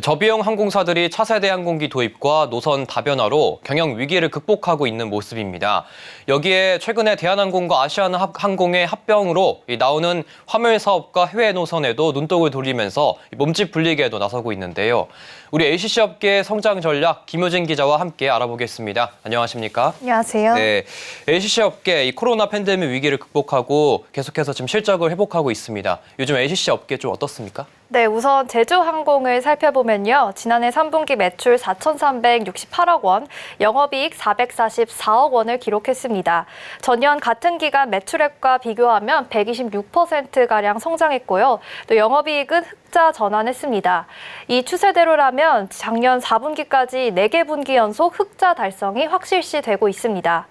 저비용 항공사들이 차세대 항공기 도입과 노선 다변화로 경영 위기를 극복하고 있는 모습입니다. 여기에 최근에 대한항공과 아시아나항공의 합병으로 나오는 화물 사업과 해외 노선에도 눈독을 돌리면서 몸집 불리기에도 나서고 있는데요. 우리 LCC 업계의 성장 전략 김효진 기자와 함께 알아보겠습니다. 안녕하십니까? 안녕하세요. 네, LCC 업계 이 코로나 팬데믹 위기를 극복하고 계속해서 지금 실적을 회복하고 있습니다. 요즘 LCC 업계 좀 어떻습니까? 네, 우선 제주항공을 살펴보면요. 지난해 3분기 매출 4,368억 원, 영업이익 444억 원을 기록했습니다. 전년 같은 기간 매출액과 비교하면 126%가량 성장했고요. 또 영업이익은 흑자 전환했습니다. 이 추세대로라면 작년 4분기까지 4개 분기 연속 흑자 달성이 확실시되고 있습니다.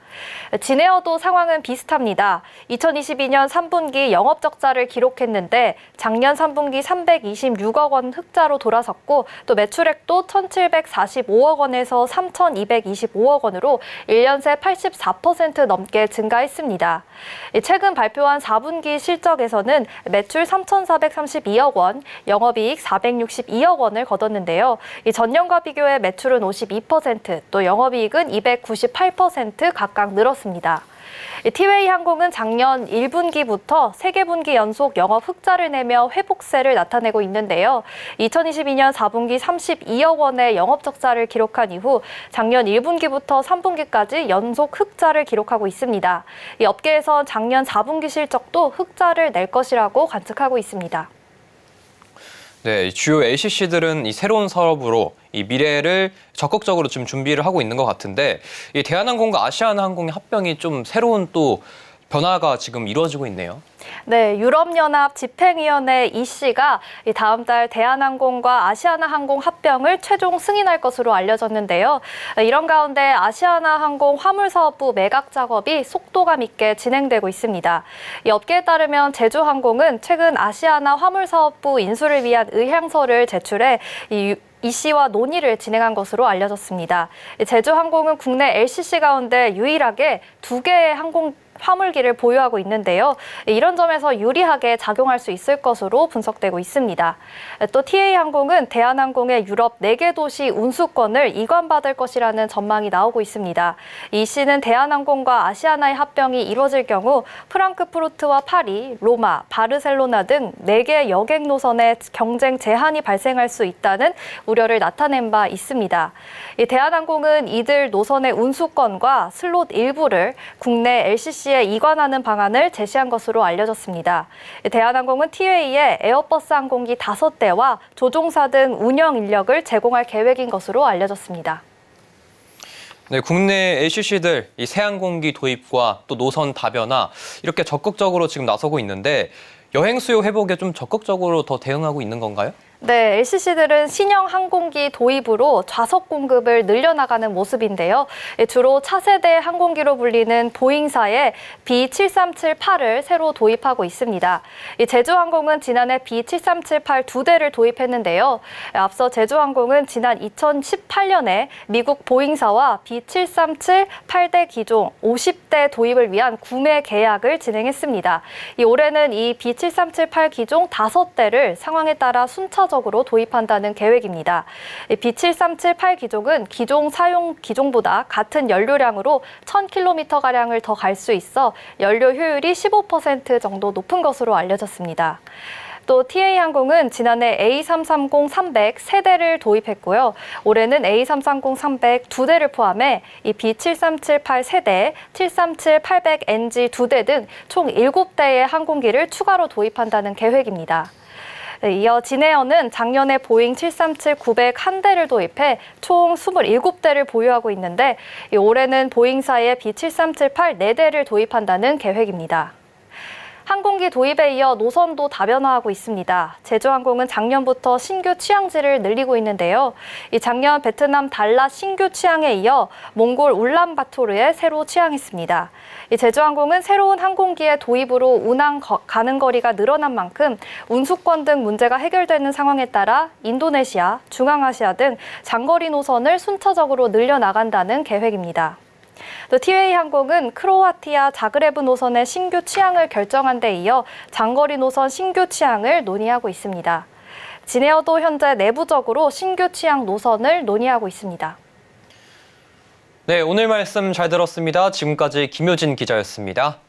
진에어도 상황은 비슷합니다. 2022년 3분기 영업적자를 기록했는데 작년 3분기 326억 원 흑자로 돌아섰고 또 매출액도 1,745억 원에서 3,225억 원으로 1년 새 84% 넘게 증가했습니다. 최근 발표한 4분기 실적에서는 매출 3,432억 원, 영업이익 462억 원을 거뒀는데요. 전년과 비교해 매출은 52%, 또 영업이익은 298% 각각 늘었습니다. 티웨이 항공은 작년 1분기부터 3개 분기 연속 영업 흑자를 내며 회복세를 나타내고 있는데요. 2022년 4분기 32억 원의 영업 적자를 기록한 이후 작년 1분기부터 3분기까지 연속 흑자를 기록하고 있습니다. 이 업계에선 작년 4분기 실적도 흑자를 낼 것이라고 관측하고 있습니다. 네, 주요 LCC들은 이 새로운 사업으로 이 미래를 적극적으로 좀 준비를 하고 있는 것 같은데 이 대한항공과 아시아나항공의 합병이 좀 새로운 또 변화가 지금 이루어지고 있네요. 네, 유럽연합 집행위원회 EC가 다음 달 대한항공과 아시아나항공 합병을 최종 승인할 것으로 알려졌는데요. 이런 가운데 아시아나항공 화물사업부 매각 작업이 속도감 있게 진행되고 있습니다. 이 업계에 따르면 제주항공은 최근 아시아나 화물사업부 인수를 위한 의향서를 제출해 이 씨와 논의를 진행한 것으로 알려졌습니다. 제주항공은 국내 LCC 가운데 유일하게 2개의 화물기를 보유하고 있는데요. 이런 점에서 유리하게 작용할 수 있을 것으로 분석되고 있습니다. 또 TA항공은 대한항공의 유럽 4개 도시 운수권을 이관받을 것이라는 전망이 나오고 있습니다. 이 씨는 대한항공과 아시아나의 합병이 이루어질 경우 프랑크푸르트와 파리, 로마, 바르셀로나 등 4개 여객 노선에 경쟁 제한이 발생할 수 있다는 우려를 나타낸 바 있습니다. 대한항공은 이들 노선의 운수권과 슬롯 일부를 국내 LCC에 이관하는 방안을 제시한 것으로 알려졌습니다. 대한항공은 TA에 에어버스 항공기 5대와 조종사 등 운영 인력을 제공할 계획인 것으로 알려졌습니다. 네, 국내 LCC들 이 새 항공기 도입과 또 노선 다변화 이렇게 적극적으로 지금 나서고 있는데 여행 수요 회복에 좀 적극적으로 더 대응하고 있는 건가요? 네, LCC들은 신형 항공기 도입으로 좌석 공급을 늘려나가는 모습인데요. 주로 차세대 항공기로 불리는 보잉사의 B7378을 새로 도입하고 있습니다. 제주항공은 지난해 B7378 2대를 도입했는데요. 앞서 제주항공은 지난 2018년에 미국 보잉사와 B737 8대 기종 50대 도입을 위한 구매 계약을 진행했습니다. 올해는 이 B7378 기종 5대를 상황에 따라 순차적으로 도입한다는 계획입니다. B7378 기종은 기종 사용 기종보다 같은 연료량으로 1,000km가량을 더 갈 수 있어 연료 효율이 15% 정도 높은 것으로 알려졌습니다. 또 TA항공은 지난해 A330-300 3대를 도입했고요. 올해는 A330-300 2대를 포함해 이 B737-8 3대, 737-800NG 2대 등 총 7대의 항공기를 추가로 도입한다는 계획입니다. 이어 진에어는 작년에 보잉 737-900 1대를 도입해 총 27대를 보유하고 있는데 올해는 보잉사의 B7378 4대를 도입한다는 계획입니다. 항공기 도입에 이어 노선도 다변화하고 있습니다. 제주항공은 작년부터 신규 취항지를 늘리고 있는데요. 작년 베트남 달랏 신규 취항에 이어 몽골 울란바토르에 새로 취항했습니다. 제주항공은 새로운 항공기의 도입으로 운항 가능 거리가 늘어난 만큼 운수권 등 문제가 해결되는 상황에 따라 인도네시아, 중앙아시아 등 장거리 노선을 순차적으로 늘려나간다는 계획입니다. 또 TA항공은 크로아티아 자그레브 노선의 신규 취항을 결정한 데 이어 장거리 노선 신규 취항을 논의하고 있습니다. 진에어도 현재 내부적으로 신규 취항 노선을 논의하고 있습니다. 네, 오늘 말씀 잘 들었습니다. 지금까지 김효진 기자였습니다.